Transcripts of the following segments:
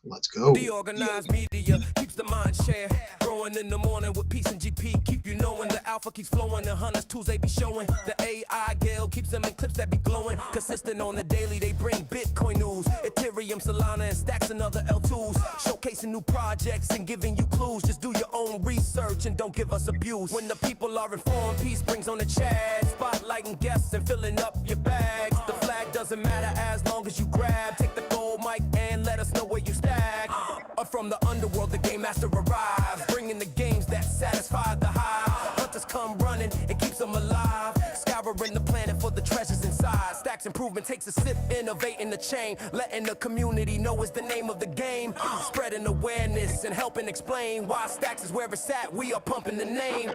Let's go. DeOrganized media keeps the mind share. Growing in the morning with peace and GP. Keep you knowing the alpha keeps flowing. The hunters tools they be showing. The AI Gale keeps them in clips that be glowing. Consistent on the daily, they bring Bitcoin news. Ethereum, Solana, and stacks and other L2s. Showcasing new projects and giving you clues. Just do your own research and don't give us abuse. When the people are informed, peace brings on the chat. Spotlighting guests and filling up your bags. The flag doesn't matter as long as you grab. Take the gold mic and let us know where you stack. Or from the underworld, the game master arrives, bringing the games that satisfy the hive. Hunters come running, it keeps them alive. Scouring the planet for the treasures inside. Stacks improvement takes a sip, innovating the chain. Letting the community know is the name of the game. Spreading awareness and helping explain why Stacks is where it's at. We are pumping the name.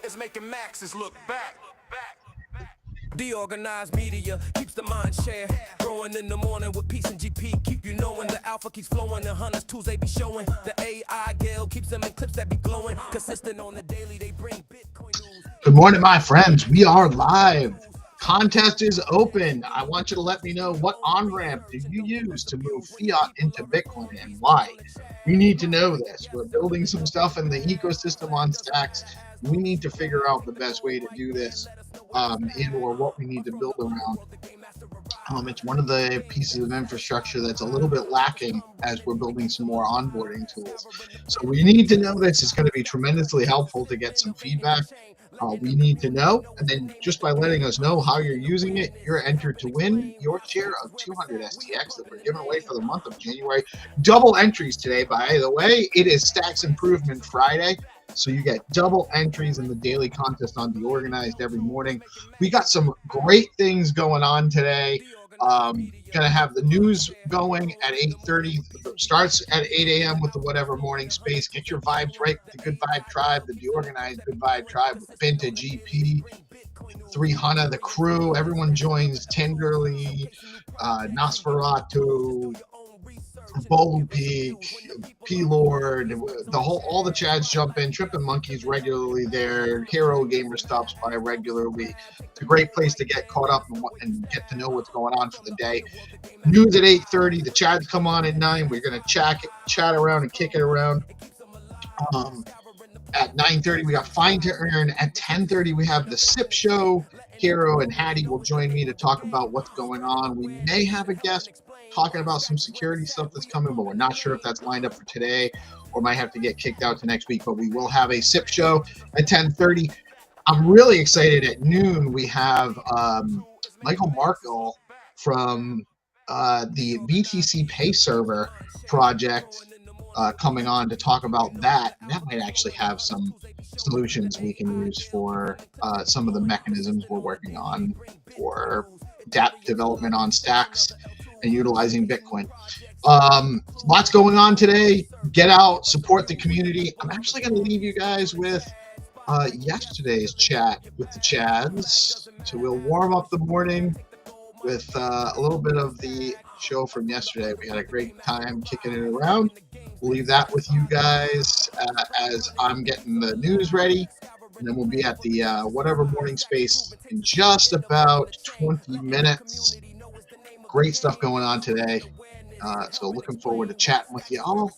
Is making maxes look back. DeOrganized media keeps the mind share. Growing in the morning with peace and GP. Keep you knowing the alpha keeps flowing. The hunters tools they be showing. The AI Gale keeps them in clips that be glowing. Consistent on the daily, they bring Bitcoin news. Good morning, my friends. We are live. Contest is open. I want you to let me know what on-ramp do you use to move fiat into Bitcoin and why. We need to know this. We're building some stuff in the ecosystem on Stacks. We need to figure out the best way to do this or what we need to build around. It's one of the pieces of infrastructure that's a little bit lacking as we're building some more onboarding tools. So we need to know this. It's going to be tremendously helpful to get some feedback. We need to know, and then just by letting us know how you're using it, you're entered to win your share of 200 STX that we're giving away for the month of January. Double entries today, by the way. It is Stacks Improvement Friday, so you get double entries in the daily contest on DeOrganized every morning. We got some great things going on today. Gonna have the news going at 8:30. Starts at 8 a.m. with the Whatever Morning Space. Get your vibes right with the Good Vibe Tribe, the DeOrganized Good Vibe Tribe with Binta, GP, 300, the crew. Everyone joins tenderly. Nosferatu, Bold Peak, P-Lord, all the chads jump in. Tripping Monkeys regularly there. Hero Gamer stops by regularly. It's a great place to get caught up and get to know what's going on for the day. News at 8:30. The chads come on at 9. We're gonna chat around and kick it around. At 9:30, we got Find2Earn. At 10:30, we have the SIP show. Hero and Hattie will join me to talk about what's going on. We may have a guest talking about some security stuff that's coming, but we're not sure if that's lined up for today or might have to get kicked out to next week. But we will have a SIP show at 10:30. I'm really excited. At noon, we have Michael Markle from the BTC Pay Server project coming on to talk about that. And that might actually have some solutions we can use for some of the mechanisms we're working on for dApp development on Stacks and utilizing Bitcoin. Lots going on today. Get out, support the community. I'm actually going to leave you guys with yesterday's chat with the Chads. So we'll warm up the morning with a little bit of the show from yesterday. We had a great time kicking it around. We'll leave that with you guys as I'm getting the news ready. And then we'll be at the Whatever Morning Space in just about 20 minutes. Great stuff going on today. So looking forward to chatting with you all.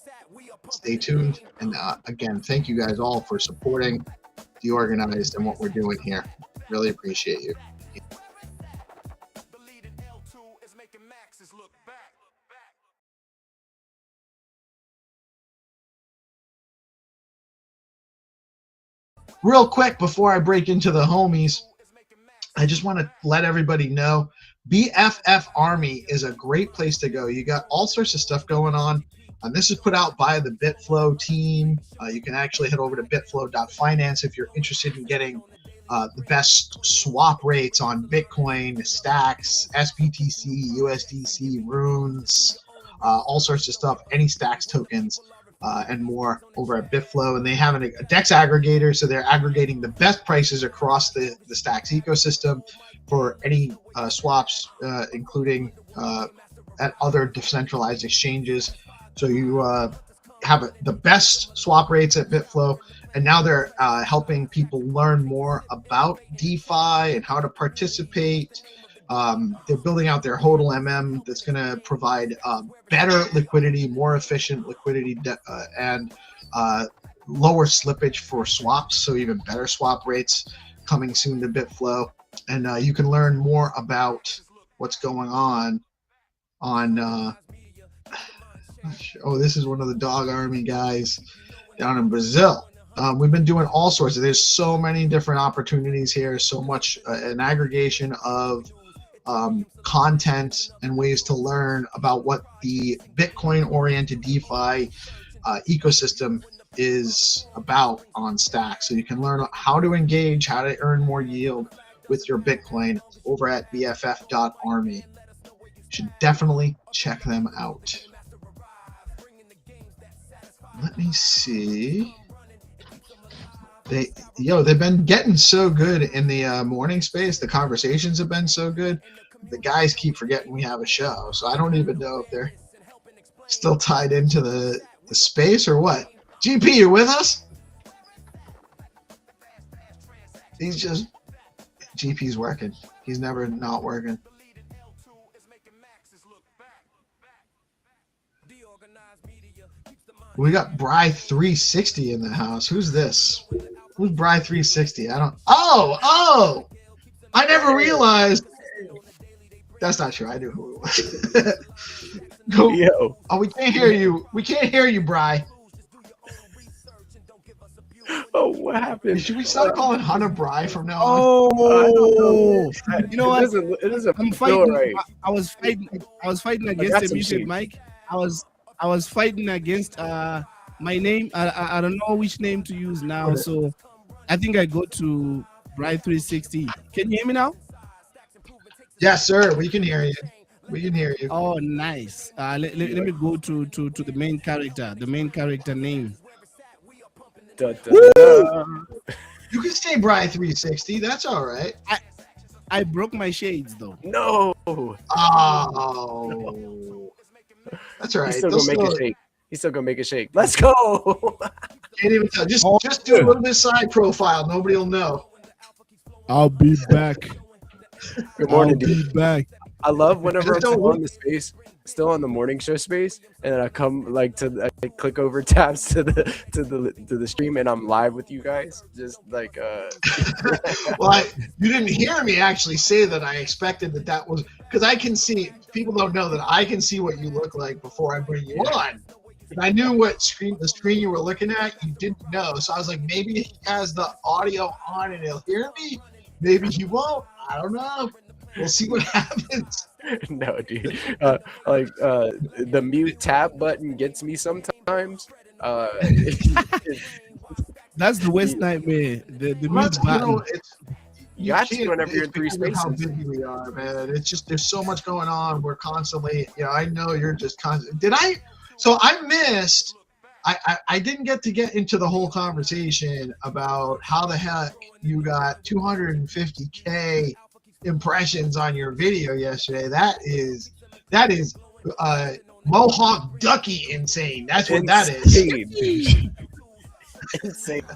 Stay tuned. And again, thank you guys all for supporting DeOrganized and what we're doing here. Really appreciate you. Real quick, before I break into the homies, I just want to let everybody know BFF Army is a great place to go. You got all sorts of stuff going on. This is put out by the BitFlow team. You can actually head over to bitflow.finance if you're interested in getting the best swap rates on Bitcoin, Stacks, SBTC, USDC, runes, all sorts of stuff, any Stacks tokens. And more over at BitFlow, and they have a DEX aggregator, so they're aggregating the best prices across the Stacks ecosystem for any swaps, including at other decentralized exchanges. So you have the best swap rates at BitFlow, and now they're helping people learn more about DeFi and how to participate. They're building out their HODLMM that's going to provide better liquidity, more efficient liquidity, and lower slippage for swaps, so even better swap rates coming soon to BitFlow. And you can learn more about what's going on. Oh, this is one of the dog army guys down in Brazil. We've been doing all sorts of, there's so many different opportunities here, so much an aggregation of content and ways to learn about what the Bitcoin-oriented DeFi ecosystem is about on Stack. So you can learn how to engage, how to earn more yield with your Bitcoin over at bff.army. You should definitely check them out. Let me see. They've been getting so good in the morning space. The conversations have been so good. The guys keep forgetting we have a show, so I don't even know if they're still tied into the space or what. GP, you with us? GP's working. He's never not working. We got Bry360 in the house. Who's this? Who's Bry360? Oh! I never realized. That's not true. I knew who it was. Yo. Oh, we can't hear you. We can't hear you, Bry. Oh, what happened? Should we start calling Hunter Bry from now on? Oh, you know what? It doesn't I'm feel fighting. right. I was fighting against the muted mic. I was fighting against my name. I don't know which name to use now, so I think I go to Bry360. Can you hear me now? Yes, sir. We can hear you. We can hear you. Oh, nice. Let me go to the main character. The main character name. Da, da, da. You can stay Bry360. That's all right. I broke my shades though. No. Oh, that's all right. He's still gonna make a shake. He's still gonna make a shake. Let's go. Can't even tell. Just do a little bit of side profile. Nobody will know. I'll be back. Good morning, I'll be dude. back. I love whenever I'm Just still on the space, still on the morning show space, and then I come I click over tabs to the stream, and I'm live with you guys. Just like Well, you didn't hear me actually say that. I expected that was because I can see. People don't know that I can see what you look like before I bring you on. And I knew the screen you were looking at. You didn't know, so I was like, maybe he has the audio on and he'll hear me. Maybe he won't. I don't know. We'll see what happens. No, dude. The mute tab button gets me sometimes. That's the worst nightmare. The mute button. You got to whenever you're in three because of how spaces. busy we are, man. It's just there's so much going on. We're constantly. I know you're just constant. So I missed. I didn't get into the whole conversation about how the heck you got 250K impressions on your video yesterday. That is Mohawk Ducky insane. That's what that is. Insane.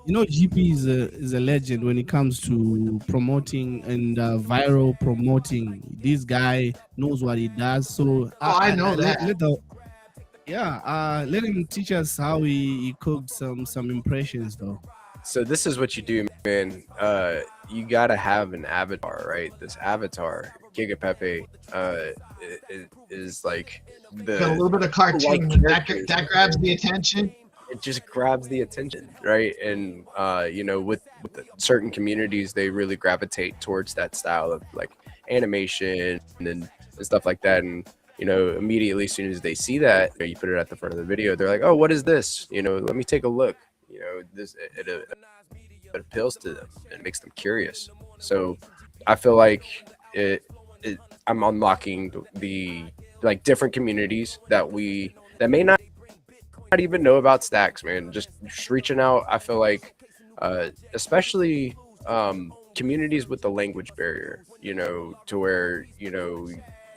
You know, GP is a legend when it comes to promoting and viral promoting. This guy knows what he does. So I know that. Let him teach us how he cooked some impressions though. So this is what you do, man. You gotta have an avatar, right? This avatar, Giga Pepe, is like Got a little bit of cartoon that grabs the attention. It just grabs the attention, right? And with certain communities, they really gravitate towards that style of like animation and stuff like that. And immediately as soon as they see that, you put it at the front of the video, they're like, "Oh, what is this? Let me take a look." It appeals to them. It makes them curious. So I feel like I'm unlocking the like different communities that may not even know about stacks, man. Just reaching out. I feel like especially communities with the language barrier, to where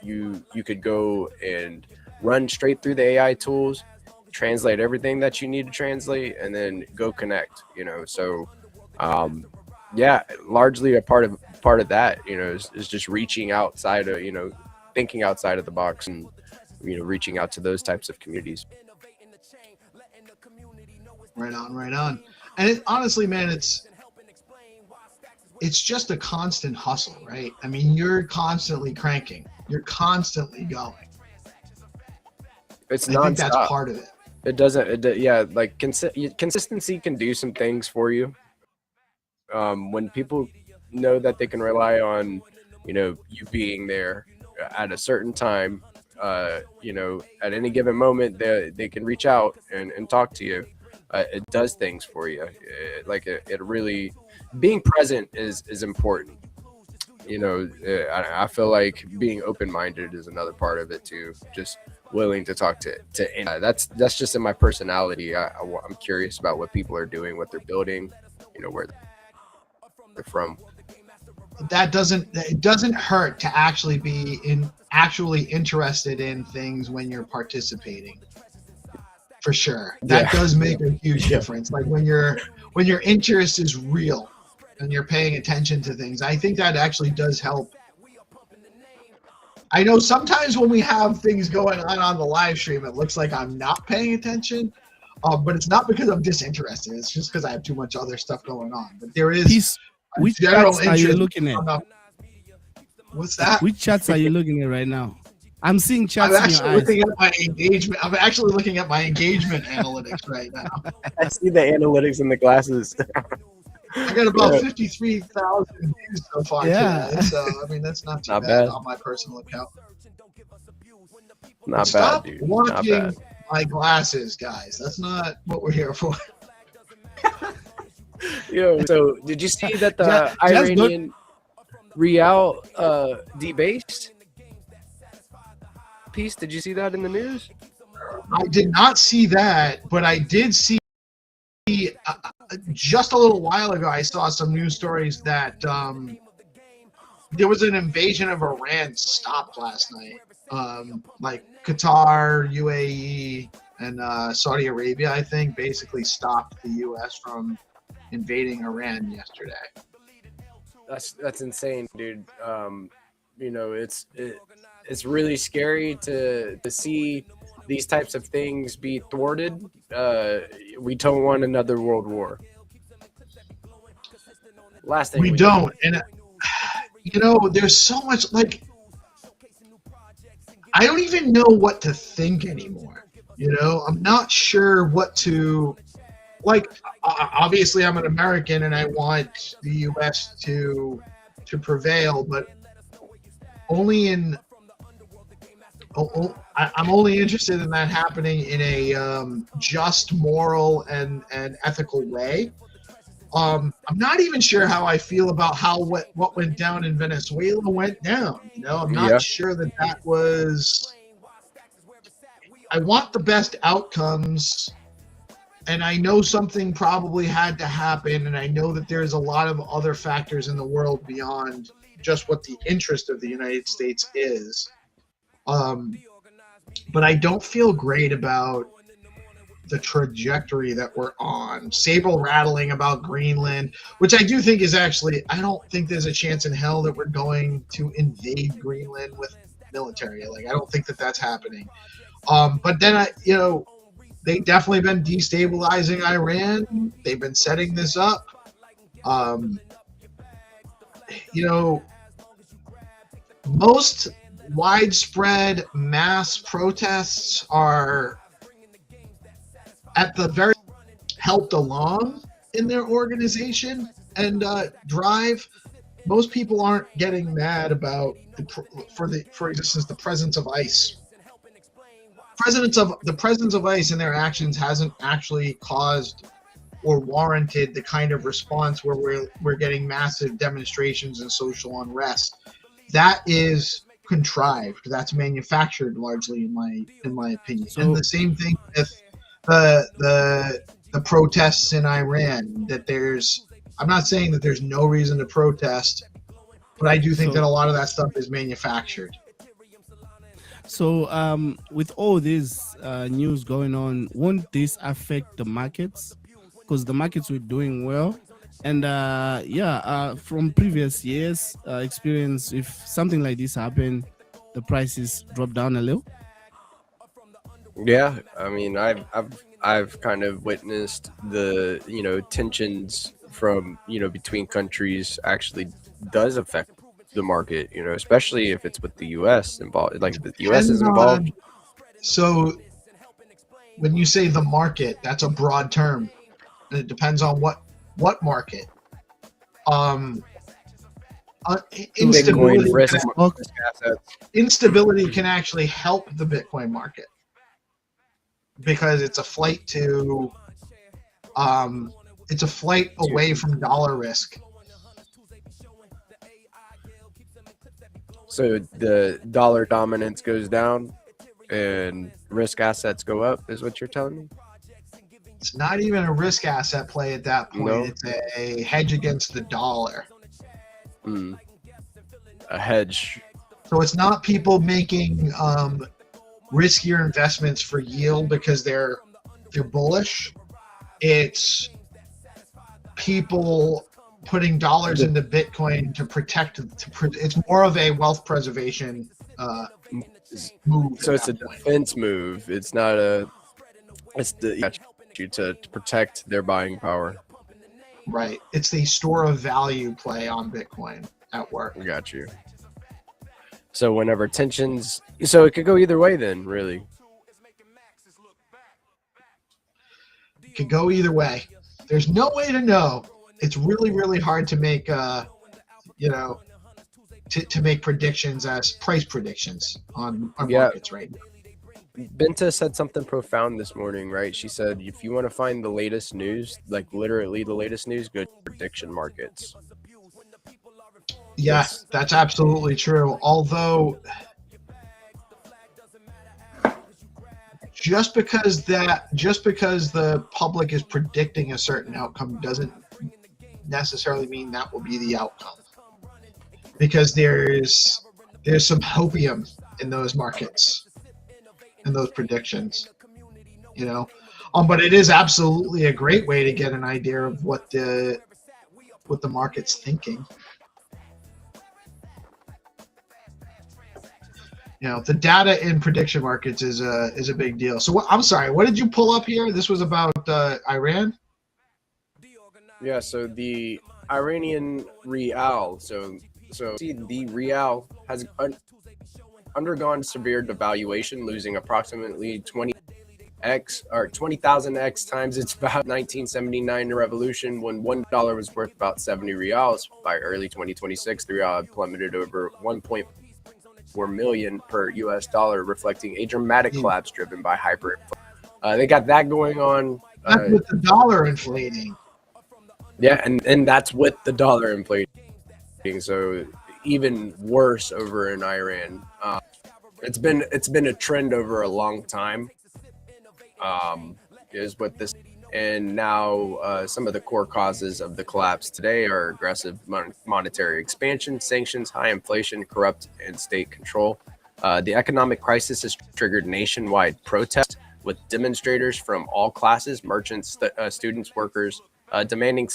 you could go and run straight through the AI tools translate everything that you need to translate, and then go connect. So yeah, largely a part of that, is just reaching outside of, thinking outside of the box, and reaching out to those types of communities. Right on. And honestly, man, it's just a constant hustle, right? I mean, you're constantly cranking, you're constantly going. It's I think that's part of it. It doesn't. Yeah, like consistency can do some things for you. When people know that they can rely on, you being there at a certain time, at any given moment, they can reach out and talk to you. It does things for you. It really, being present is important. I feel like being open-minded is another part of it too. Just willing to talk to that's just in my personality. I'm curious about what people are doing, what they're building, where they're from. It doesn't hurt to actually be actually interested in things when you're participating. For sure, that does make a huge difference. Like when your interest is real and you're paying attention to things, I think that actually does help. I know sometimes when we have things going on the live stream, it looks like I'm not paying attention, but it's not because I'm disinterested. It's just because I have too much other stuff going on. But there is which chats are you looking at? What's that? Which chats are you looking at right now? I'm seeing chats. I'm actually looking at my engagement. I'm actually looking at my engagement analytics right now. I see the analytics in the glasses. I got about 53,000 views so far today. So I mean, that's not too bad on my personal account. Not bad, dude. Stop watching my glasses, guys. That's not what we're here for. Yo, so did you see that the Iranian Real debased piece? Did you see that in the news? I did not see that, but I did see just a little while ago, I saw some news stories that there was an invasion of Iran stopped last night. Like Qatar, UAE, and Saudi Arabia, I think, basically stopped the U.S. from invading Iran yesterday. That's insane, dude. It's really scary to see these types of things be thwarted. We don't want another world war. Last thing we don't. And there's so much, like, I don't even know what to think anymore. I'm not sure what to, like, obviously I'm an American and I want the U.S. to prevail, but I'm only interested in that happening in a just, moral, and ethical way. I'm not even sure how I feel about what went down in Venezuela went down. I'm not sure that was. I want the best outcomes, and I know something probably had to happen, and I know that there's a lot of other factors in the world beyond just what the interest of the United States is. But I don't feel great about the trajectory that we're on. Sable rattling about Greenland, which I do think is actually, I don't think there's a chance in hell that we're going to invade Greenland with military. Like, I don't think that that's happening. But then, they definitely been destabilizing Iran. They've been setting this up. Most widespread mass protests are at the very helped along in their organization and drive. Most people aren't getting mad about for instance the presence of ICE. The presence of ICE in their actions hasn't actually caused or warranted the kind of response where we're getting massive demonstrations and social unrest. That is contrived. That's manufactured largely, in my opinion. And the same thing with the protests in Iran. I'm not saying that there's no reason to protest, but I do think that a lot of that stuff is manufactured. So, with all this news going on, won't this affect the markets? Because the markets were doing well, and from previous years' experience, if something like this happened, the prices drop down a little. Yeah, I mean, I've kind of witnessed the tensions from between countries actually does affect the market. Especially if it's with the U.S. involved. Like the U.S. is And involved. so when you say the market, that's a broad term, and it depends on what market. Bitcoin Instability risk can, assets. instability can actually help the Bitcoin market because it's a flight to it's a flight away from dollar risk. So the dollar dominance goes down and risk assets go up, is what you're telling me? It's not even a risk asset play at that point. No. It's a hedge against the dollar. A hedge. So it's not people making riskier investments for yield because they're bullish. It's people putting dollars into Bitcoin to protect. It's more of a wealth preservation move. So it's a defense move. It's not a. It's to protect their buying power. Right. It's the store of value play on Bitcoin at work. Got you. So whenever tensions, so it could go either way then, really. It could go either way. There's no way to know. It's really, really hard to make, to make predictions as price predictions on markets right now. Benta said something profound this morning, right? She said, if you want to find the latest news, like literally the latest news, go to prediction markets. Yes, that's absolutely true. Although, just because the public is predicting a certain outcome doesn't necessarily mean that will be the outcome. Because there's some hopium in those markets. And those predictions, but it is absolutely a great way to get an idea of what the market's thinking. The data in prediction markets is a big deal. So I'm sorry, what did you pull up here? This was about Iran. Yeah, so the Iranian rial. So see, the rial has undergone severe devaluation, losing approximately 20x or 20,000x times its value. 1979 revolution, when $1 was worth about 70 rials. By early 2026, the rial had plummeted over 1.4 million per US dollar, reflecting a dramatic collapse driven by hyperinflation. They got that going on. That's with the dollar inflating. Yeah, and that's with the dollar inflating. So even worse over in Iran. It's been a trend over a long time. Is what this, and now some of the core causes of the collapse today are aggressive monetary expansion, sanctions, high inflation, corrupt and state control. The economic crisis has triggered nationwide protests with demonstrators from all classes, merchants, students, workers, demanding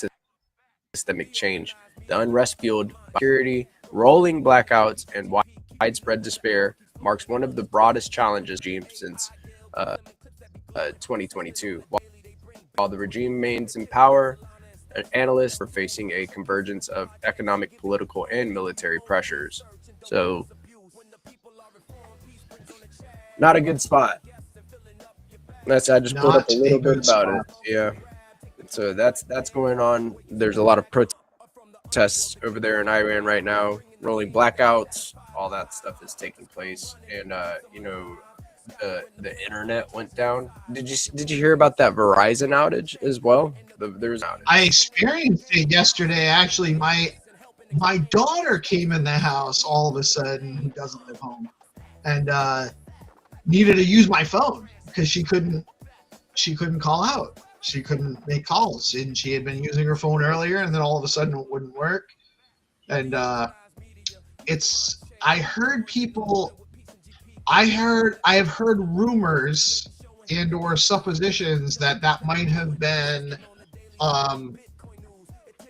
systemic change. The unrest fueled by security, rolling blackouts, and widespread despair marks one of the broadest challenges since 2022. While the regime remains in power, analysts are facing a convergence of economic, political, and military pressures. So, not a good spot. I just pulled up a little bit about it. Yeah. So that's going on. There's a lot of protests over there in Iran right now, rolling blackouts, all that stuff is taking place. And the internet went down. Did you hear about that Verizon outage as well? There's an outage. I experienced it yesterday. Actually, my daughter came in the house all of a sudden, who doesn't live home, and needed to use my phone because she couldn't call out. She couldn't make calls, and she had been using her phone earlier, and then all of a sudden it wouldn't work. And I heard people I have heard rumors and or suppositions that might have been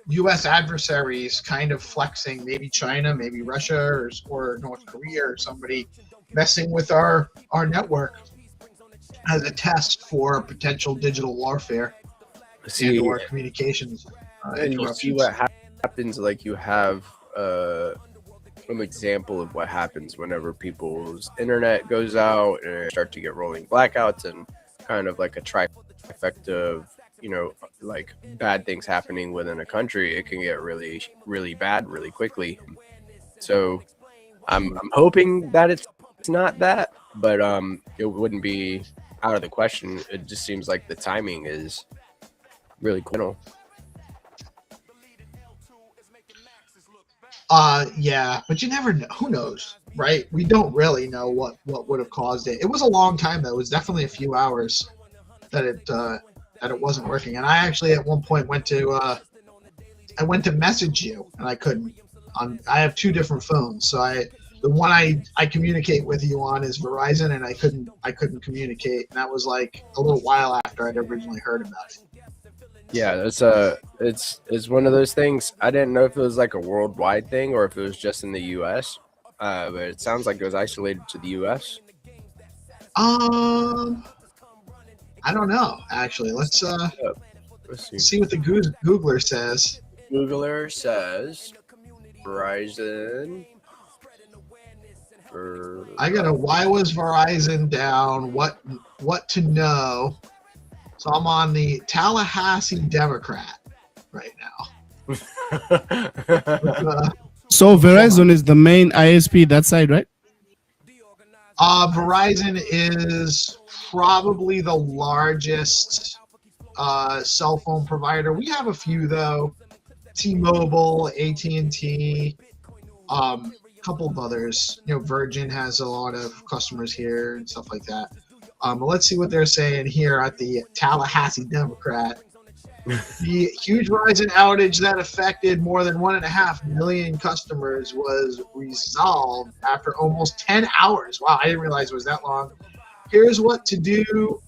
U.S. adversaries kind of flexing, maybe China, maybe Russia, or North Korea, or somebody messing with our network as a test for potential digital warfare and or communications and you see what happens. Like you have an example of what happens whenever people's internet goes out and start to get rolling blackouts and kind of like a trifecta of, you know, like bad things happening within a country. It can get really, really bad really quickly. So I'm hoping that it's not that, but it wouldn't be out of the question. It just seems like the timing is really cool. Yeah, but you never know. Who knows, right? We don't really know what would have caused it. It was a long time though. It was definitely a few hours that it wasn't working. And I actually at one point went to message you and I couldn't. I have two different phones, so the one I communicate with you on is Verizon, and I couldn't communicate, and that was like a little while after I'd originally heard about it. Yeah, it's one of those things. I didn't know if it was like a worldwide thing or if it was just in the U.S. But it sounds like it was isolated to the U.S. I don't know. Actually, let's see what the Googler says. Googler says Verizon. I got a why was Verizon down? What to know? So I'm on the Tallahassee Democrat right now. So Verizon is the main ISP that side, right? Verizon is probably the largest cell phone provider. We have a few though. T-Mobile, AT&T, a couple of others. You know, Virgin has a lot of customers here and stuff like that. But let's see what they're saying here at the Tallahassee Democrat. The huge Verizon outage that affected more than 1.5 million customers was resolved after almost 10 hours. Wow, I didn't realize it was that long. Here's what to do.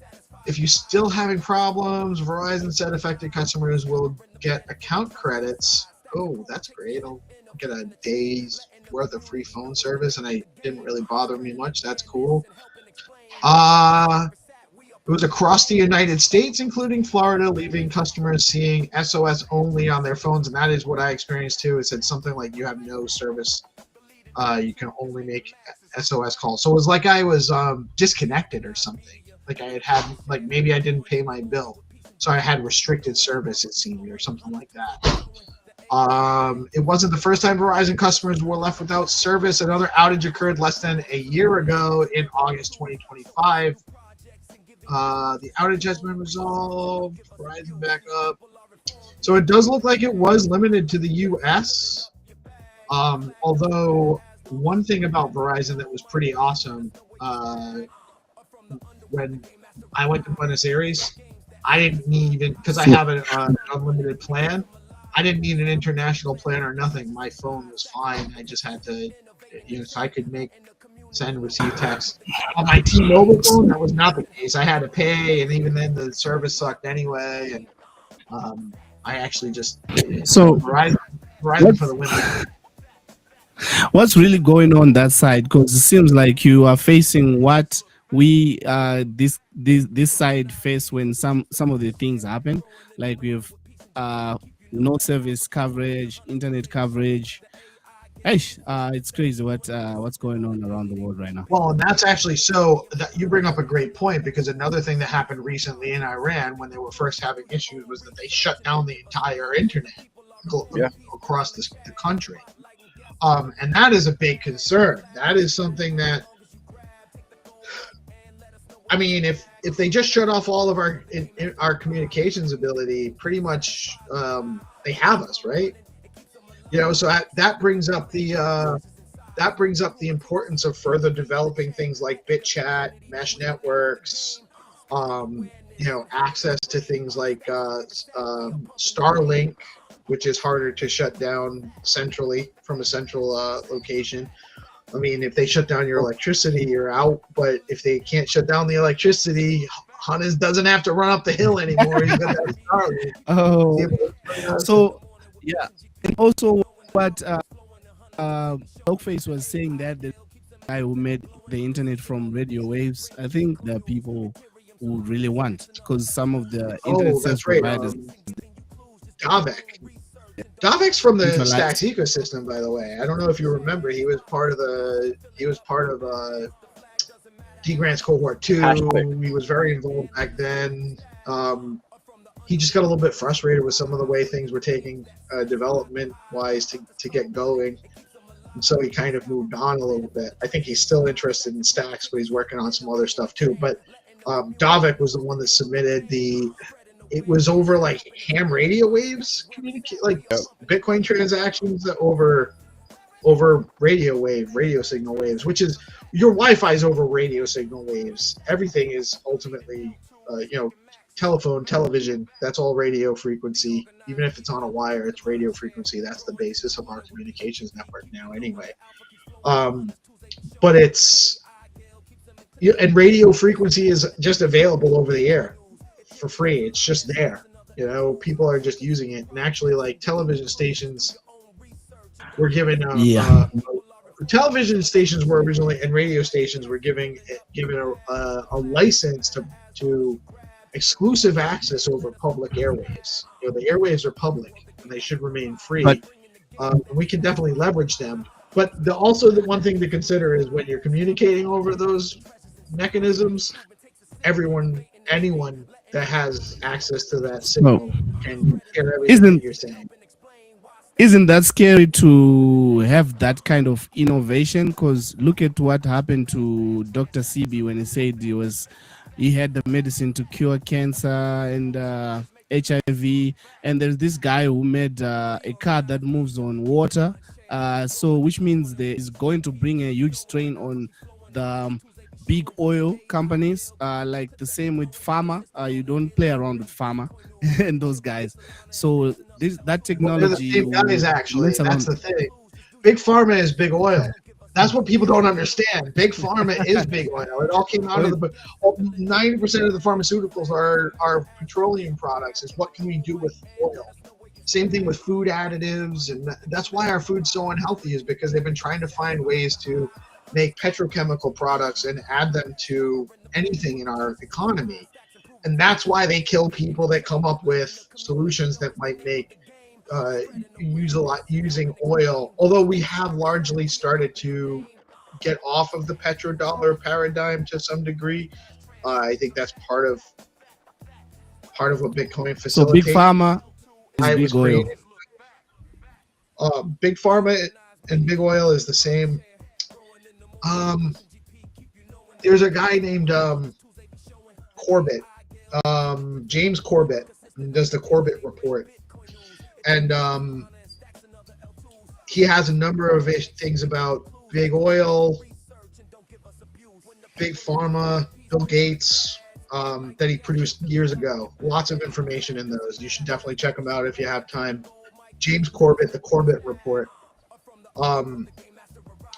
If you're still having problems, Verizon said affected customers will get account credits. Oh, that's great. I'll get a day's worth of free phone service, and it didn't really bother me much. That's cool. It was across the United States, including Florida, leaving customers seeing SOS only on their phones, and that is what I experienced too. It said something like you have no service. You can only make SOS calls. So it was like I was disconnected or something. Like I had like maybe I didn't pay my bill, so I had restricted service, it seemed, or something like that. It wasn't the first time Verizon customers were left without service. Another outage occurred less than a year ago in August 2025. The outage has been resolved. Verizon back up. So it does look like it was limited to the U.S. Although one thing about Verizon that was pretty awesome, when I went to Buenos Aires, I didn't need, because I have an unlimited plan, I didn't need an international plan or nothing. My phone was fine. I just had to, so I could send, receive text. On my T-Mobile phone, that was not the case. I had to pay, and even then the service sucked anyway. And I actually just Verizon for the win. What's really going on that side? Because it seems like you are facing what we this side face when some of the things happen. Like we have no service coverage, internet coverage. It's crazy what's going on around the world right now. Well, and that's actually you bring up a great point, because another thing that happened recently in Iran when they were first having issues was that they shut down the entire internet across the country. And that is a big concern. That is something that, I mean, if they just shut off all of our communications ability, pretty much they have us, right? So that brings up the importance of further developing things like BitChat, mesh networks, access to things like Starlink, which is harder to shut down centrally from a central location. I mean, if they shut down your electricity, you're out. But if they can't shut down the electricity, Hannes doesn't have to run up the hill anymore. He's got that Starlink. Oh, so yeah, and also what Dogface was saying, that the guy who made the internet from radio waves, I think there are people who really want, because some of the internet service providers. Davek. Davek's from the Stacks ecosystem, by the way. I don't know if you remember. He was part of DeOrganized cohort 2. He was very involved back then. He just got a little bit frustrated with some of the way things were taking development-wise to get going. And so he kind of moved on a little bit. I think he's still interested in Stacks, but he's working on some other stuff too. But Davek was the one that submitted it was over like ham radio waves, Bitcoin transactions over radio signal waves, which is your Wi-Fi is over radio signal waves. Everything is ultimately, telephone, television, that's all radio frequency. Even if it's on a wire, it's radio frequency. That's the basis of our communications network now anyway. But it's, and radio frequency is just available over the air for free. It's just there. People are just using it. And actually, like, television stations were given television stations were originally, and radio stations were given a license to exclusive access over public airwaves. The airwaves are public and they should remain free. We can definitely leverage them. But also the one thing to consider is when you're communicating over those mechanisms, anyone that has access to that signal can hear everything you're saying. Isn't that scary to have that kind of innovation? Because look at what happened to Dr. Sebi when he said he had the medicine to cure cancer and HIV, and there's this guy who made a car that moves on water. So which means there is going to bring a huge strain on the big oil companies, like the same with pharma. You don't play around with pharma and those guys. So that technology. They're the same guys, actually. That's the thing. Big pharma is big oil. That's what people don't understand. Big pharma is big oil. It all came out of 90% of the pharmaceuticals are petroleum products. Is what can we do with oil? Same thing with food additives, and that's why our food's so unhealthy, is because they've been trying to find ways to make petrochemical products and add them to anything in our economy. And that's why they kill people that come up with solutions that might make using oil. Although we have largely started to get off of the petrodollar paradigm to some degree. I think that's part of what Bitcoin facilitates. So big pharma is big oil. Big pharma and big oil is the same. There's a guy named Corbett, James Corbett, who does the Corbett Report, and he has a number of things about big oil, big pharma, Bill Gates, that he produced years ago. Lots of information in those. You should definitely check them out if you have time. James Corbett, the Corbett Report.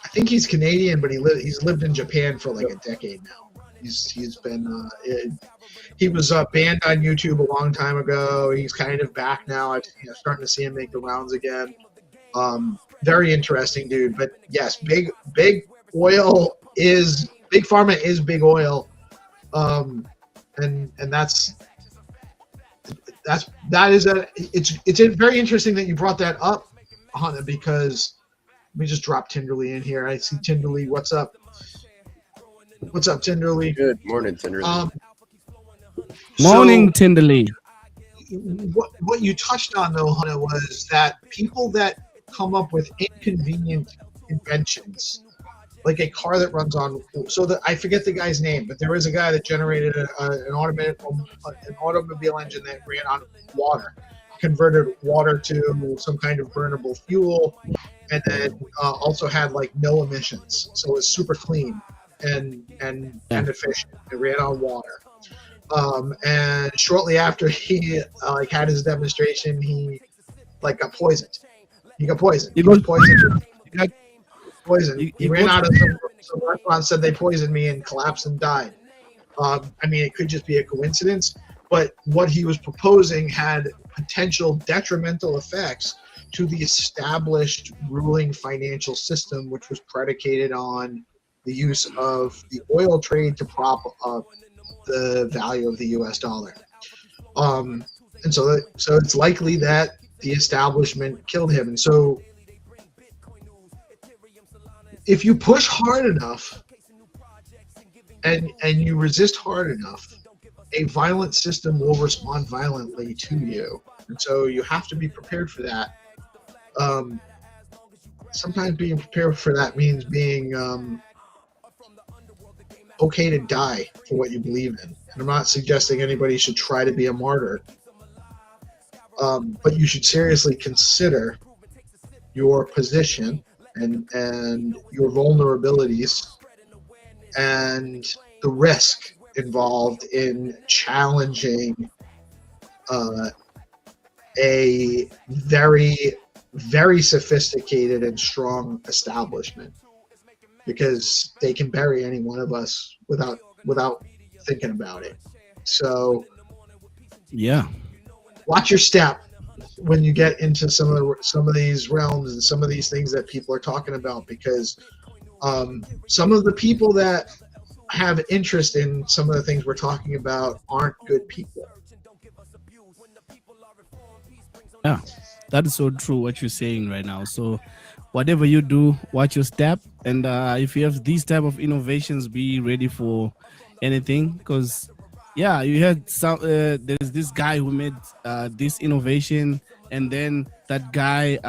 I think he's Canadian, but he's lived in Japan for like a decade now. He's been he was banned on YouTube a long time ago. He's kind of back now. I'm starting to see him make the rounds again. Very interesting dude. But yes, big oil is big pharma is big oil, and it's very interesting that you brought that up, Hannah, because. Let me just drop Tinderly in here. I see Tinderly. What's up? What's up, Tinderly? Good morning, Tinderly. Morning, Tinderly. What you touched on, though, Hannah, was that people that come up with inconvenient inventions, like a car that runs on. I forget the guy's name, but there is a guy that generated an automobile engine that ran on water, converted water to some kind of burnable fuel. And then also had like no emissions, so it was super clean and efficient. It ran on water. And shortly after he had his demonstration, he got poisoned. He got poisoned. poisoned. He ran out of some restaurant, said they poisoned me, and collapsed and died. I mean, it could just be a coincidence, but what he was proposing had potential detrimental effects to the established ruling financial system, which was predicated on the use of the oil trade to prop up the value of the U.S. dollar. And so it's likely that the establishment killed him. And so if you push hard enough and you resist hard enough, a violent system will respond violently to you. And so you have to be prepared for that. Sometimes being prepared for that means being okay to die for what you believe in. And I'm not suggesting anybody should try to be a martyr, but you should seriously consider your position and your vulnerabilities and the risk involved in challenging a very, very sophisticated and strong establishment, because they can bury any one of us without thinking about it. So yeah, watch your step when you get into some of these realms and some of these things that people are talking about, because some of the people that have interest in some of the things we're talking about aren't good people. Yeah, that is so true what you're saying right now. So whatever you do, watch your step, and if you have these type of innovations, be ready for anything, because yeah, you had some there's this guy who made this innovation, and then that guy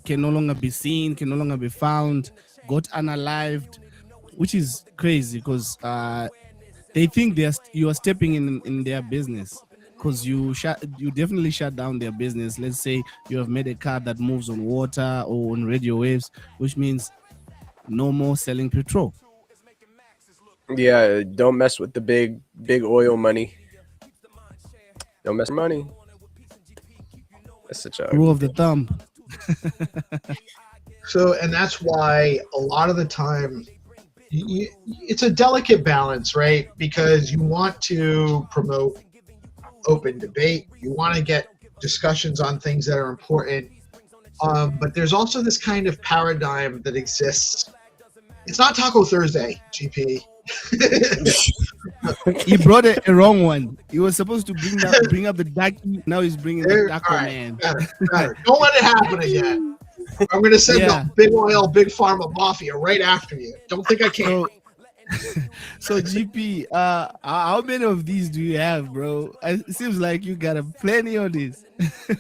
can no longer be seen, can no longer be found, got unalived, which is crazy, because they think you are stepping in their business, because you definitely shut down their business. Let's say you have made a car that moves on water or on radio waves, which means no more selling petrol. Yeah, don't mess with the big oil money. Don't mess with money. That's such a rule of the thumb. So, and that's why a lot of the time it's a delicate balance, right? Because you want to promote open debate, you want to get discussions on things that are important, but there's also this kind of paradigm that exists. It's not Taco Thursday, GP. He brought a wrong one. He was supposed to bring up the Daki. Now he's bringing the Taco Man. Better. Don't let it happen again. I'm going to send the big oil, big pharma mafia right after you. Don't think I can't. So GP, how many of these do you have, bro? It seems like you got plenty of these.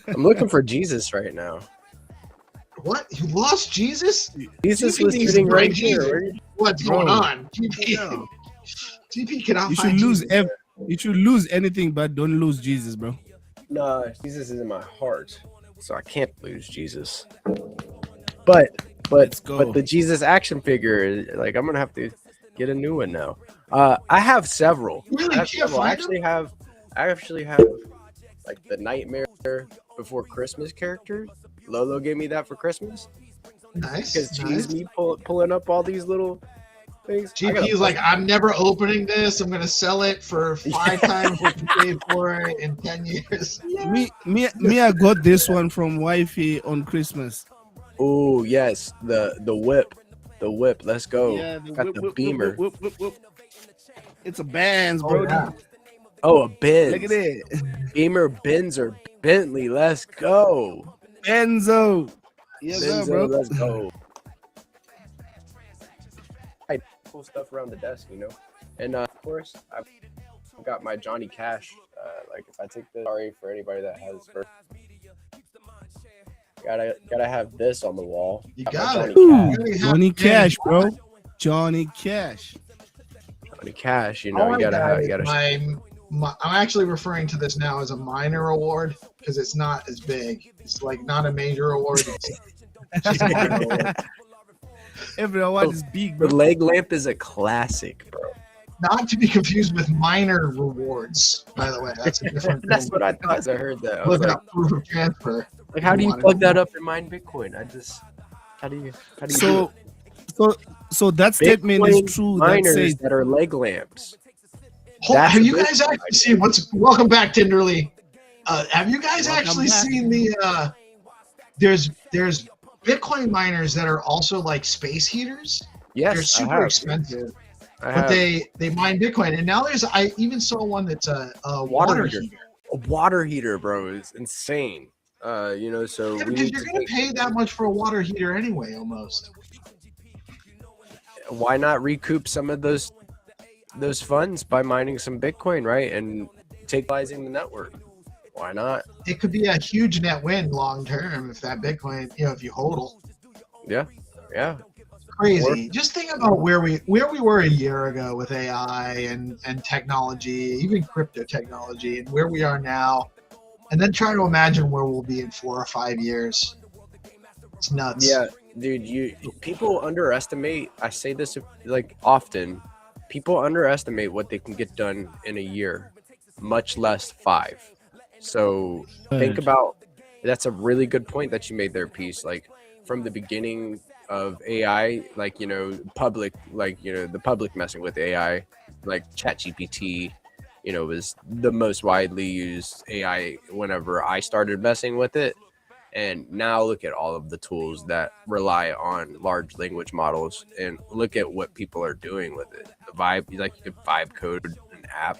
I'm looking for Jesus right now. What? You lost Jesus? Jesus was sitting right here. What's going on? GP cannot you find should lose Jesus. You should lose anything, but don't lose Jesus, bro. No, Jesus is in my heart, so I can't lose Jesus. But the Jesus action figure, like, I'm gonna have to get a new one now. I have several. Really? I actually have like the Nightmare Before Christmas character. Lolo gave me that for Christmas. Nice. Because she's me pulling up all these little things. GP is like, I'm never opening this. I'm gonna sell it for 5 times what you paid for it in 10 years. Yeah. Me, I got this one from wifey on Christmas. Oh yes, the whip. The whip, let's go. Yeah, got the Beamer. Whip. It's a Benz, bro. Oh, yeah. Oh, a Benz. Look at it. Beamer, Benz, or Bentley. Let's go. Benzo. Yes, Benzo, bro. let's go. I pull stuff around the desk, you know. And of course, I've got my Johnny Cash. Like, if I take this, sorry for anybody that has first. Gotta have this on the wall. You got it. Johnny Cash, bro. Johnny Cash. Johnny Cash, you know, you gotta have. I'm actually referring to this now as a minor award because it's not as big. It's like not a major award. It's just a minor award. Every award is big, bro. The leg lamp is a classic, bro. Not to be confused with minor rewards, by the way. That's a different That's thing. what I thought as I heard that. I was Look like, up proof of transfer. how do you plug that up and mine Bitcoin? How do you So So so that statement is Bitcoin true. That miners says that are leg lamps. Have a you big guys actually seen what's? Welcome back, Tinderly. Have you guys welcome actually back. seen the? There's Bitcoin miners that are also like space heaters. They're Yes, I super have. expensive, I but have they mine Bitcoin. And now I even saw one that's a water water heater. heater. A water heater, bro, is insane. You know, so Yeah, we because need you're to gonna pay that much for a water heater anyway, almost. why not recoup some of those funds by mining some Bitcoin, right? And utilizing the network. Why not? It could be a huge net win long term if that Bitcoin, if you hodl. Yeah. Yeah. Crazy. Just think about where we were a year ago with AI and technology, even crypto technology, and where we are now, and then try to imagine where we'll be in 4 or 5 years. It's nuts. Yeah, dude, people underestimate, I say this like often, people underestimate what they can get done in a year, much less 5. So think about, that's a really good point that you made there, Piece. Like from the beginning of AI, like, public, like, the public messing with AI, like ChatGPT, was the most widely used AI whenever I started messing with it. And now look at all of the tools that rely on large language models, and look at what people are doing with it. The vibe, like you can vibe code an app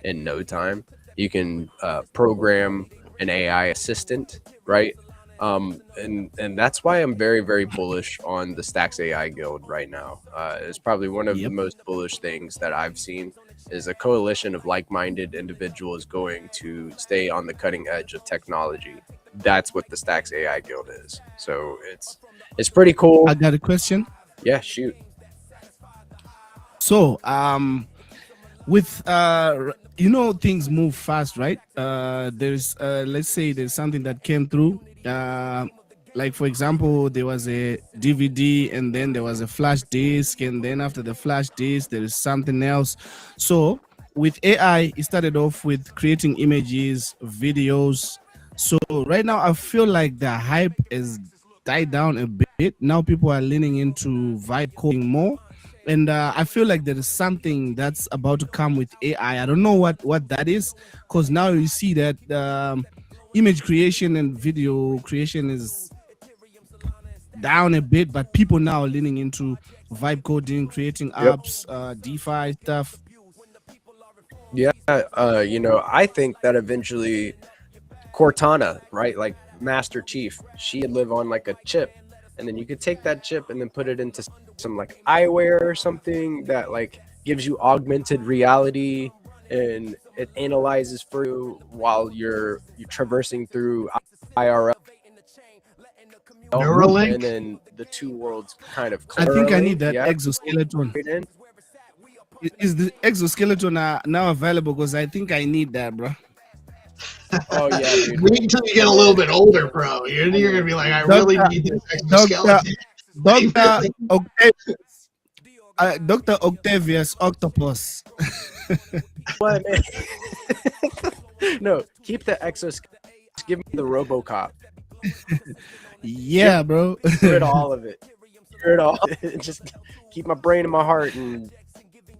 in no time. You can program an AI assistant, right? And that's why I'm very, very bullish on the Stacks AI Guild right now. It's probably one of the most bullish things that I've seen, is a coalition of like-minded individuals going to stay on the cutting edge of technology. That's what the Stacks AI Guild is. So it's pretty cool. I got a question. Yeah, shoot. So with things move fast, right? There's let's say there's something that came through, like for example, there was a DVD, and then there was a flash disk, and then after the flash disk there is something else. So with AI, it started off with creating images, videos. So right now I feel like the hype has died down a bit. Now people are leaning into vibe coding more, and I feel like there is something that's about to come with AI. I don't know what that is, because now you see that image creation and video creation is down a bit, but people now are leaning into vibe coding, creating apps, DeFi stuff. Yeah, I think that eventually Cortana, right, like Master Chief, she'd live on like a chip, and then you could take that chip and then put it into some like eyewear or something that like gives you augmented reality, and it analyzes for you while you're traversing through IRL. Neuralink? And then the two worlds kind of I think I need correlate. that exoskeleton. Is the exoskeleton now available? Because I think I need that, bro. Oh yeah, dude. Wait until you get a little bit older, bro. You're gonna be like, I really need this exoskeleton. Dr. Octavius Octopus. What, man? No, keep the exoskeleton. Give me the RoboCop. Yeah, bro. Get rid of all of it. Get rid of all. Just keep my brain in my heart and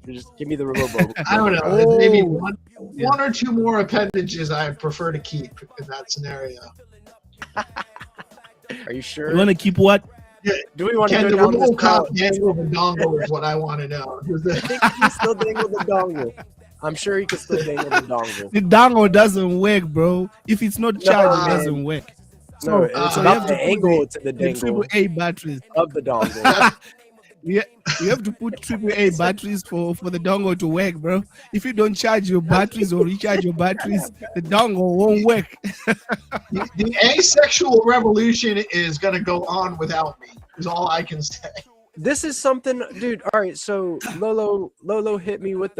just give me the RoboCop. I don't know. Maybe one or two more appendages I prefer to keep in that scenario. Are you sure? You want to keep what? Yeah. Do we want Can to the go down this RoboCop route? dangle the dongle is what I want to know. I think he can still dangle the dongle. I'm sure he can still dangle the dongle. The dongle doesn't work, bro. If it's not charged, it doesn't work. No, it's so about the angle to the the dangle AAA batteries of the dongle. Yeah, you have to put AAA batteries for the dongle to work, bro. If you don't charge your batteries or recharge your batteries, the dongle won't work. The asexual revolution is going to go on without me, is all I can say. This is something, dude. All right, so Lolo hit me with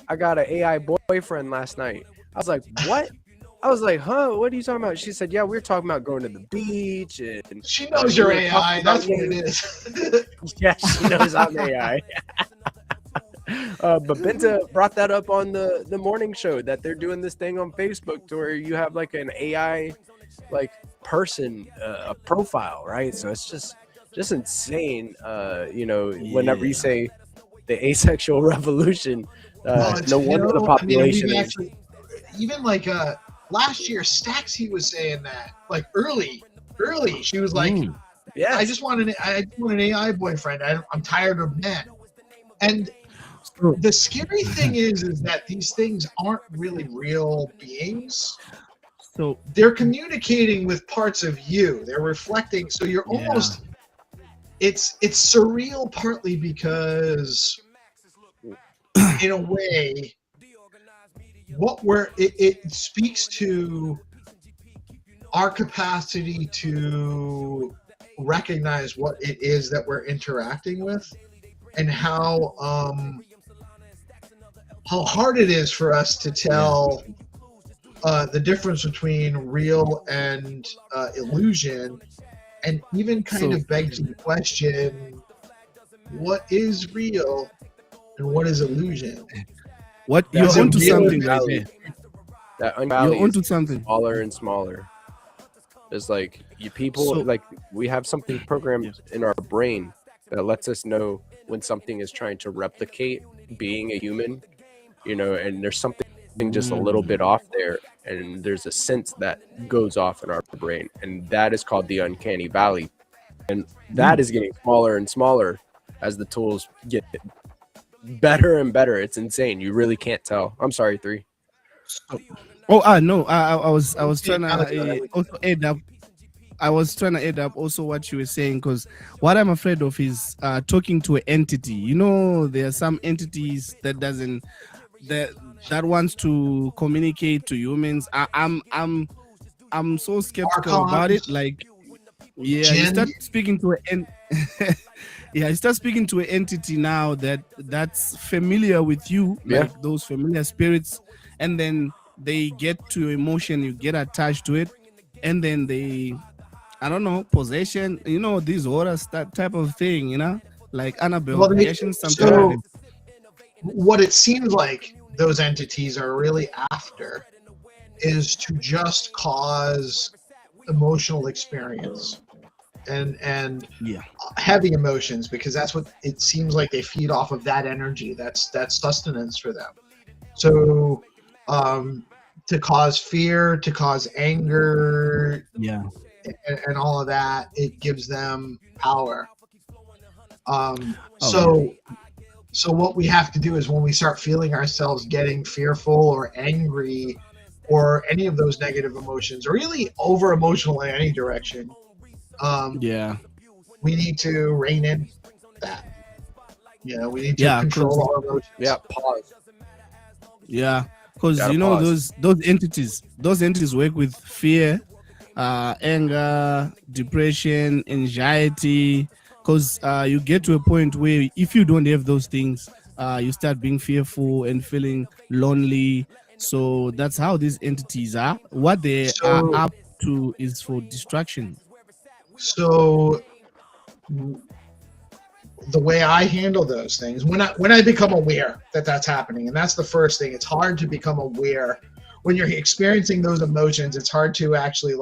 I got an AI boyfriend last night. I was like, what? I was like, huh? What are you talking about? She said, yeah, we were talking about going to the beach. And she knows you're AI. That's what it is. Yeah, she knows I'm AI. But Benta brought that up on the morning show, that they're doing this thing on Facebook to where you have like an AI like person, a profile, right? So it's just just insane. Whenever you say the asexual revolution, no wonder the population we've is. actually, even like last year, Staxy was saying that, like early. She was like, Yes. I just want an AI boyfriend. I'm tired of men. And the scary thing is that these things aren't really real beings. So They're communicating with parts of you. They're reflecting. So you're almost, it's surreal, partly because in a way, it speaks to our capacity to recognize what it is that we're interacting with, and how hard it is for us to tell the difference between real and illusion, and even kind of begs the question, what is real and what is illusion? What you're onto something right there. That You're onto something. Smaller and smaller. It's like like we have something programmed in our brain that lets us know when something is trying to replicate being a human, and there's something just a little bit off there, and there's a sense that goes off in our brain, and that is called the uncanny valley, and that is getting smaller and smaller as the tools get better and better. It's insane. You really can't tell. I'm sorry, 3. No, I was trying to also add up. I was trying to add up also what you were saying, because what I'm afraid of is talking to an entity. There are some entities that wants to communicate to humans. I'm so skeptical about it. Like, you start speaking to an you start speaking to an entity now that's familiar with you, like those familiar spirits, and then they get to emotion, you get attached to it, and then possession, these horrors, that type of thing, like Annabelle creation, something like that. What it seems like those entities are really after is to just cause emotional experience and heavy emotions, because that's what it seems like. They feed off of that energy. That's sustenance for them. So to cause fear, to cause anger, and all of that, it gives them power. So what we have to do is, when we start feeling ourselves getting fearful or angry or any of those negative emotions, or really over emotional in any direction, we need to rein in that. We need to control our emotions. Pause. Because those entities work with fear, anger, depression, anxiety. Because you get to a point where if you don't have those things, you start being fearful and feeling lonely. So that's how these entities are. What they are up to is for distraction. So the way I handle those things, when I become aware that that's happening, and that's the first thing. It's hard to become aware when you're experiencing those emotions. It's hard to actually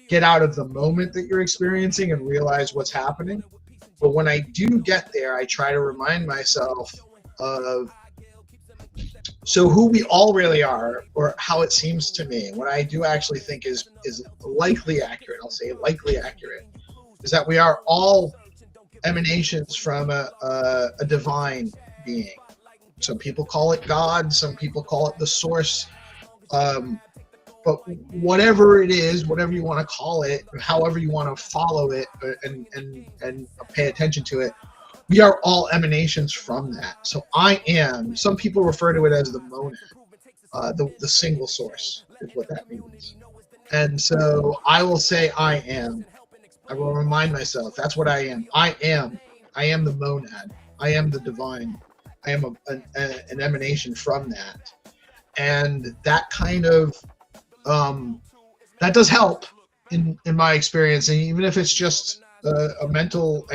get out of the moment that you're experiencing and realize what's happening. But when I do get there, I try to remind myself of who we all really are, or how it seems to me. What I do actually think is likely accurate, I'll say likely accurate, is that we are all emanations from a divine being. Some people call it God, some people call it the source. But whatever it is, whatever you want to call it, however you want to follow it and pay attention to it, we are all emanations from that. So I am, some people refer to it as the monad, the single source is what that means. And so I will say I am. I will remind myself, that's what I am. I am the monad. I am the divine. I am an emanation from that. And that kind of, that does help in my experience. And even if it's just a mental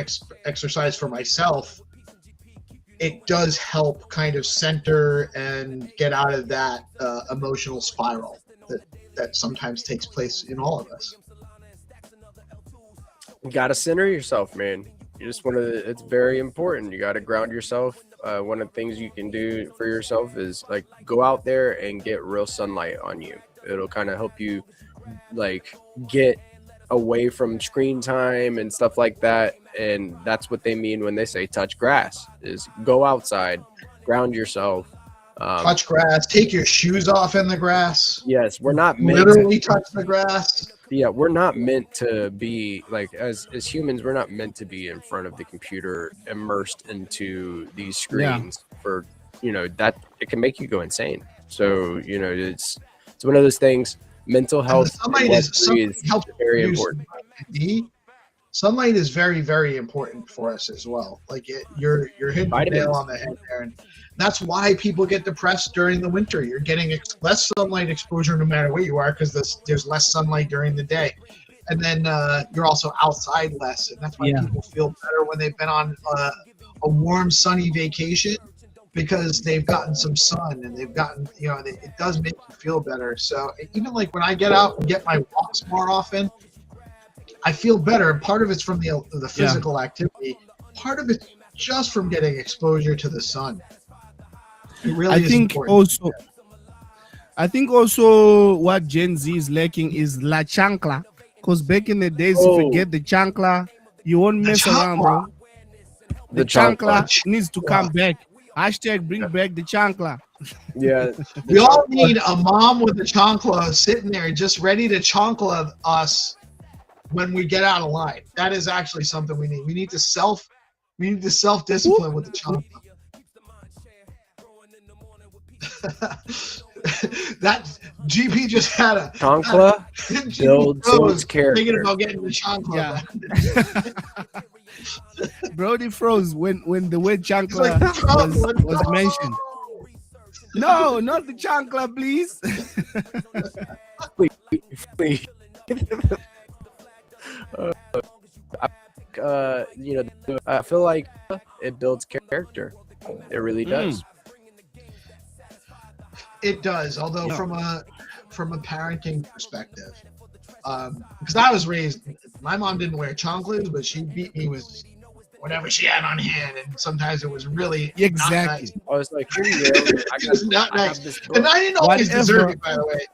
exercise for myself, it does help kind of center and get out of that emotional spiral that sometimes takes place in all of us. You got to center yourself, man. You just want to, it's very important. You got to ground yourself. One of the things you can do for yourself is like go out there and get real sunlight on you. It'll kind of help you like get away from screen time and stuff like that. And that's what they mean when they say touch grass, is go outside, ground yourself. Touch grass, take your shoes off in the grass. Yes, we're not meant literally touch the grass. Yeah, we're not meant to be like, as humans, we're not meant to be in front of the computer immersed into these screens for, you know, that it can make you go insane. So, you know, it's one of those things. Mental health is very important. Sunlight is very, very important for us as well. Like you're hitting the nail on the head there, and that's why people get depressed during the winter. You're getting less sunlight exposure no matter where you are, because there's less sunlight during the day, and then you're also outside less, and that's why people feel better when they've been on a warm, sunny vacation, because they've gotten some sun and they've gotten, you know, it does make you feel better. So even like when I get out and get my walks more often, I feel better. Part of it's from the physical activity. Part of it's just from getting exposure to the sun. It really is important. I think also what Gen Z is lacking is la chancla. Because back in the days, if you get the chancla, you won't mess around, bro. The chancla needs to come back. Hashtag bring back the chancla. Yeah. We all need a mom with a chancla sitting there just ready to chancla us when we get out of line. That is actually something we need. We need to self-discipline with the chancla. That GP just had a chancla builds character. Thinking about getting the chancla. Brody froze when the word chancla was mentioned. No, not the chancla, please. Please. You know, I feel like it builds character. It really does. It does, although from a parenting perspective, because I was raised, my mom didn't wear chanclas, but she beat me with whatever she had on hand, and sometimes it was really not nice. I was like, here you go. It was not nice, and I didn't always deserve it, by the way.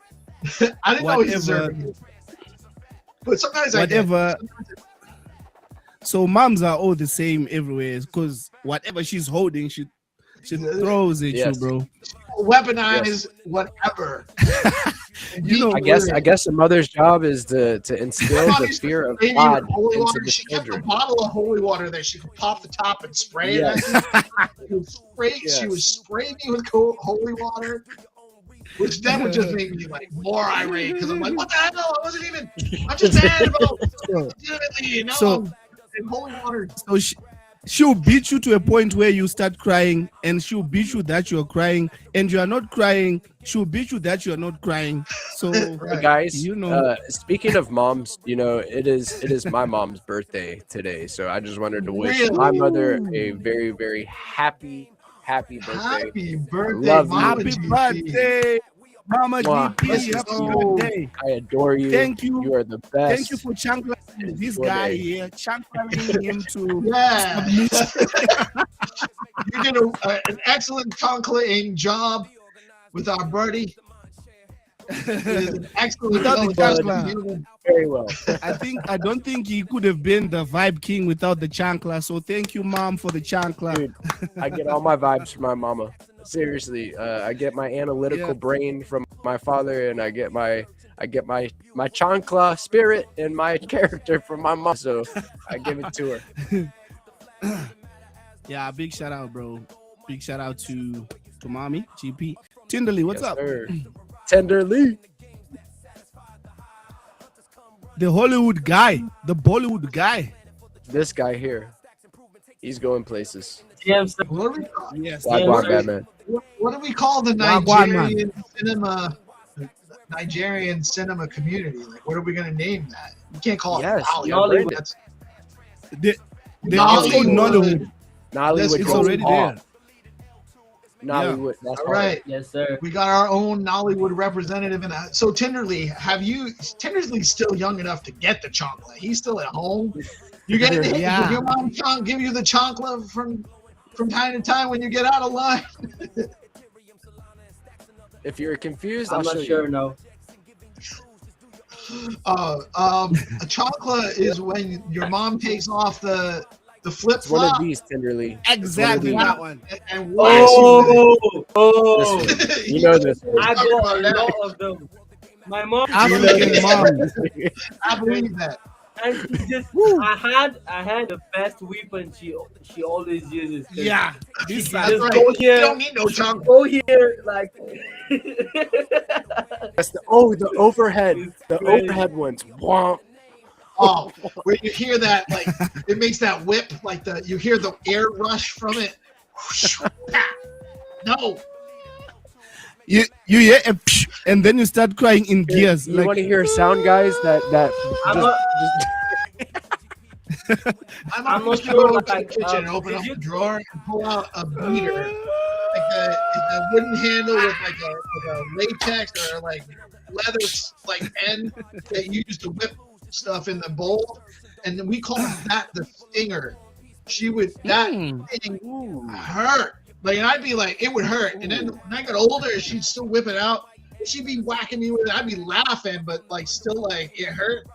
I didn't always deserve it, but sometimes I did. So moms are all the same everywhere, because whatever she's holding, she throws at you, bro. Weaponize whatever. You know, I guess a mother's job is to instill the fear of God into the she children. kept a bottle of holy water that she could pop the top and spray it at me. She would spray me with holy water, which then would just make me like more irate, because I'm like, what the hell? I'm just mad about legitimately, you know, and holy water. So she'll beat you to a point where you start crying, and she'll beat you that you're crying, and you are not crying. She'll beat you that you're not crying. So, guys, you know, speaking of moms, you know, it is my mom's birthday today, so I just wanted to wish my mother a very, very happy birthday. Happy birthday, happy birthday, Mama GP. Happy birthday. I adore you. Thank you. You are the best. Thank you for chancling this guy here, chancling him to. Yeah. You did an excellent chancling job with our buddy. An excellent very well. I don't think he could have been the vibe king without the chancla. So thank you, Mom, for the chancla. Dude, I get all my vibes from my mama. Seriously, I get my analytical brain from my father, and I get my chancla spirit and my character from my mom. So I give it to her. Yeah, big shout out, bro. Big shout out to mommy GP. Tenderly, what's up? Sir. Tenderly. The Hollywood guy, the Bollywood guy. This guy here, he's going places. Yes. What do we call the Nigerian cinema community? Like, what are we gonna name that? You can't call it Hollywood. They're called Nollywood. Nollywood. It's already there. Nollywood. That's All right. Yes, sir. We got our own Nollywood representative. And so Tinderly's still young enough to get the chocolate. He's still at home. You get it? Yeah. Will your mom give you the chocolate from time to time when you get out of line? If you're confused, I'm I'll show not sure. you. No. A chocolate is when your mom takes off the flip It's one of flop these, Tenderly. Exactly that one. and whacks you with Oh, it. You know this. I Talk got about a lot of them. My mom, African mom. I believe that. and she just, I had the best weapon she always uses. 'Cause Yeah. she This can That's just right. go You here, don't need no chocolate. go here, like. That's the overhead. The Crazy. overhead ones. Womp. Oh, where you hear that, like it makes that whip, like you hear the air rush from it. No, You hear a psh, and then you start crying in gears. You want to hear a sound, guys? That I'm just, not- just I'm not supposed to sure, go to the like, kitchen and open did up you- the drawer and pull out a beater, like the wooden handle with like a latex or like leather like end that you use to whip stuff in the bowl, and then we call that the stinger. She would that thing hurt. Like, and I'd be like, it would hurt. And then when I got older, she'd still whip it out. She'd be whacking me with it. I'd be laughing, but like still like it hurt.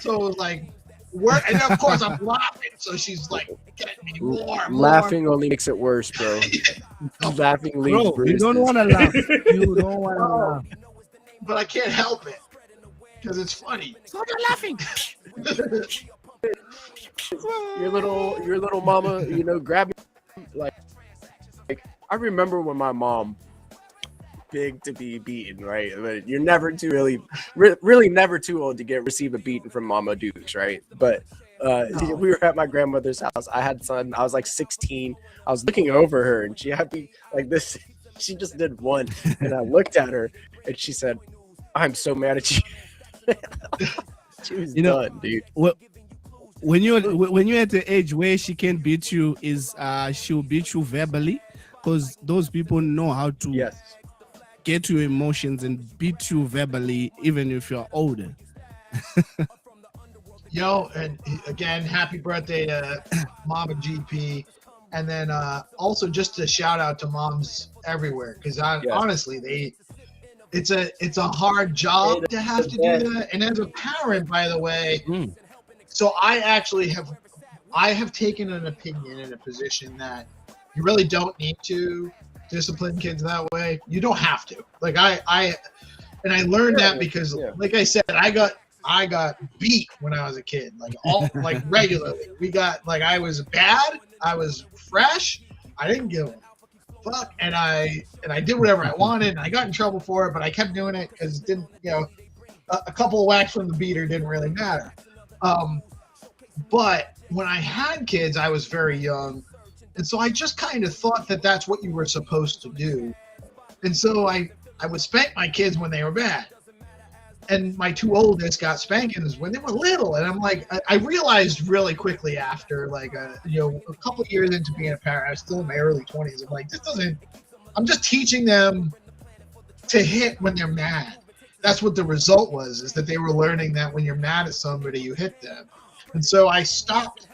So it was like work, and then of course I'm laughing. So she's like getting me more. laughing only makes it worse, bro. Laughing leaves Bro, you bruises. don't want to laugh. You don't want to laugh. But I can't help it because it's funny. So you're laughing. Your little mama, grab me like I remember when my mom big to be beaten, right? But you're never too really never too old to receive a beating from Mama Dukes, right? But we were at my grandmother's house. I was like 16. I was looking over her and she had me like this. She just did one, and I looked at her and she said, "I'm so mad at you." She was done, dude. When you're at the age where she can beat you, she'll beat you verbally, because those people know how to get to your emotions and beat you verbally, even if you're older. Yo, and again, happy birthday to Mama GP. And then also just a shout out to moms everywhere, because honestly, it's a hard job to have to do that. And as a parent, by the way, so I actually have taken an opinion in a position that you really don't need to discipline kids that way. You don't have to. Like I learned that because, like I said, I got beat when I was a kid, like regularly. We got I was bad, I was fresh, I didn't give a fuck, and I did whatever I wanted, and I got in trouble for it, but I kept doing it because it didn't, a couple of whacks from the beater didn't really matter. But when I had kids, I was very young, and so I just kind of thought that that's what you were supposed to do, and so I would spank my kids when they were bad. And my two oldest got spankings when they were little, and I'm like, I realized really quickly after a couple of years into being a parent, I was still in my early 20s. I'm like, I'm just teaching them to hit when they're mad. That's what the result was, is that they were learning that when you're mad at somebody, you hit them. And so I stopped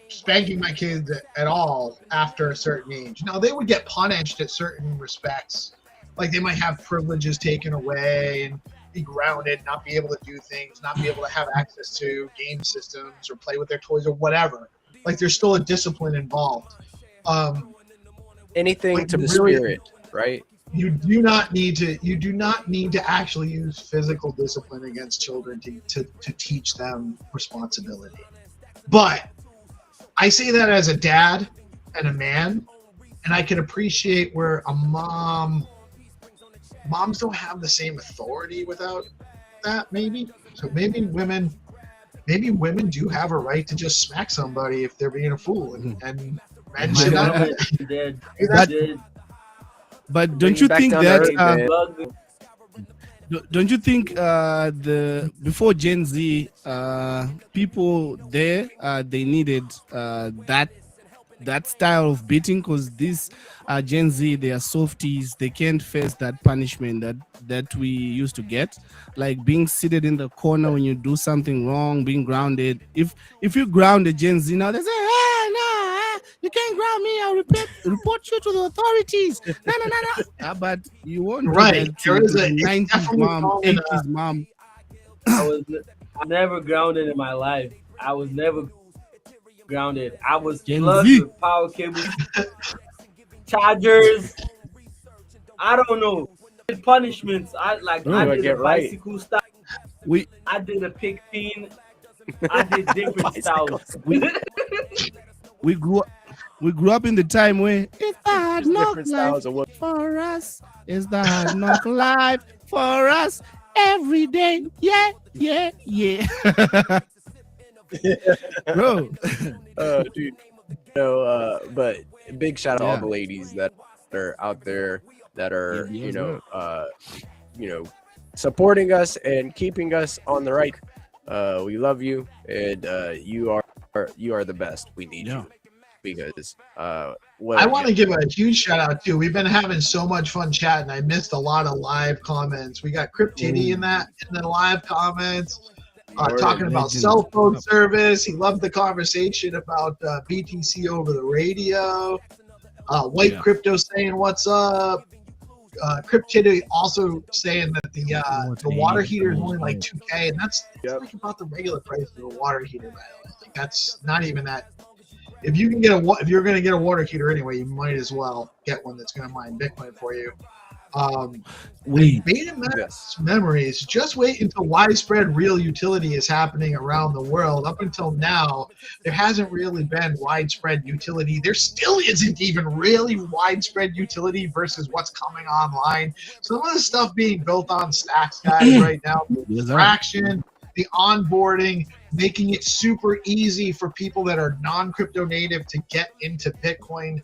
spanking my kids at all after a certain age. Now, they would get punished at certain respects, like they might have privileges taken away and be grounded, not be able to do things, not be able to have access to game systems or play with their toys or whatever. Like, there's still a discipline involved. Anything to the spirit, right? You do not need to actually use physical discipline against children to teach them responsibility. But I say that as a dad and a man, and I can appreciate where a moms don't have the same authority without that, maybe. So maybe women do have a right to just smack somebody if they're being a fool, and men should not. But don't you think that don't you think before Gen Z, people there they needed that that style of beating, because this Gen Z, they are softies. They can't face that punishment that we used to get, like being seated in the corner when you do something wrong, being grounded. If you ground a Gen Z now, they say, "Hey, no, you can't ground me. I'll report you to the authorities." No, no, no, no. But you won't do Right. that There to is the a it's 90s definitely mom, called 80s mom. I was never grounded in my life. I was never grounded. I was Gen plugged Z. with power cables, chargers. I don't know. Punishments. I Bro, did a Get right. bicycle style. we I did a pig pin. I did different styles. we we grew up. We grew up in the time where it's the hard There's knock different life styles of what. for us. It's the hard knock life for us every day. Yeah, yeah, yeah. Bro. Dude. But big shout out to all the ladies that are out there that are, supporting us and keeping us on the right. We love you, and you are the best. We need you because I want to give a huge shout out too. We've been having so much fun chatting. I missed a lot of live comments. We got Cryptiddy in the live comments. Talking about cell phone service. He loved the conversation about BTC over the radio. White Crypto saying what's up. Cryptiddy also saying that the water heater is only like 2K, and that's like about the regular price of a water heater. By the way, like that's not even that. If you can if you're going to get a water heater anyway, you might as well get one that's going to mine Bitcoin for you. Betamax memories. Just wait until widespread real utility is happening around the world. Up until now, there hasn't really been widespread utility. There still isn't even really widespread utility versus what's coming online. Some of the stuff being built on stacks, guys, right now, the traction, the onboarding, making it super easy for people that are non-crypto native to get into Bitcoin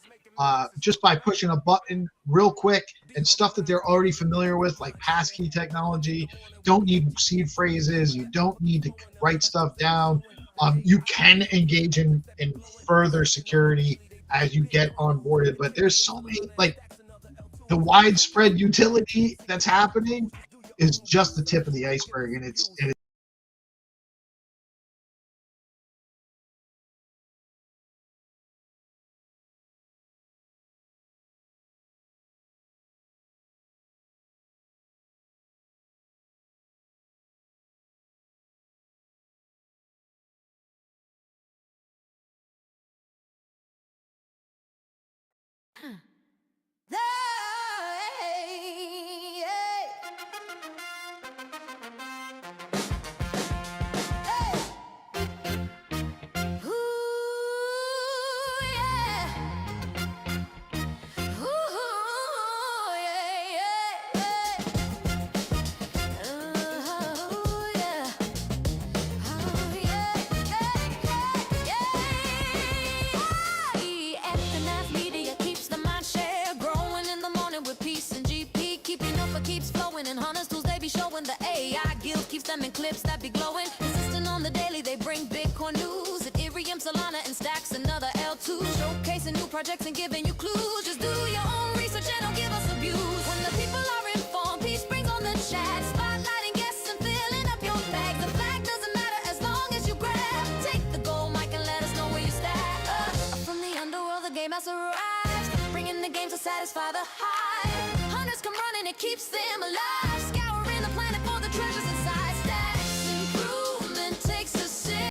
just by pushing a button real quick, and stuff that they're already familiar with, like passkey technology. Don't need seed phrases. You don't need to write stuff down. You can engage in further security as you get onboarded. But there's so many, like the widespread utility that's happening is just the tip of the iceberg, and it's in clips that be glowing, insisting on the daily. They bring Bitcoin news, Ethereum, Solana, and stacks another L2, showcasing new projects and giving you clues. Just do your own research and don't give us abuse. When the people are informed, peace brings on the chat, spotlighting guests and filling up your bag. The flag doesn't matter as long as you grab. Take the gold mic and let us know where you stand. From the underworld, the game has arrived, bringing the game to satisfy the hype. Hunters come running, it keeps them alive.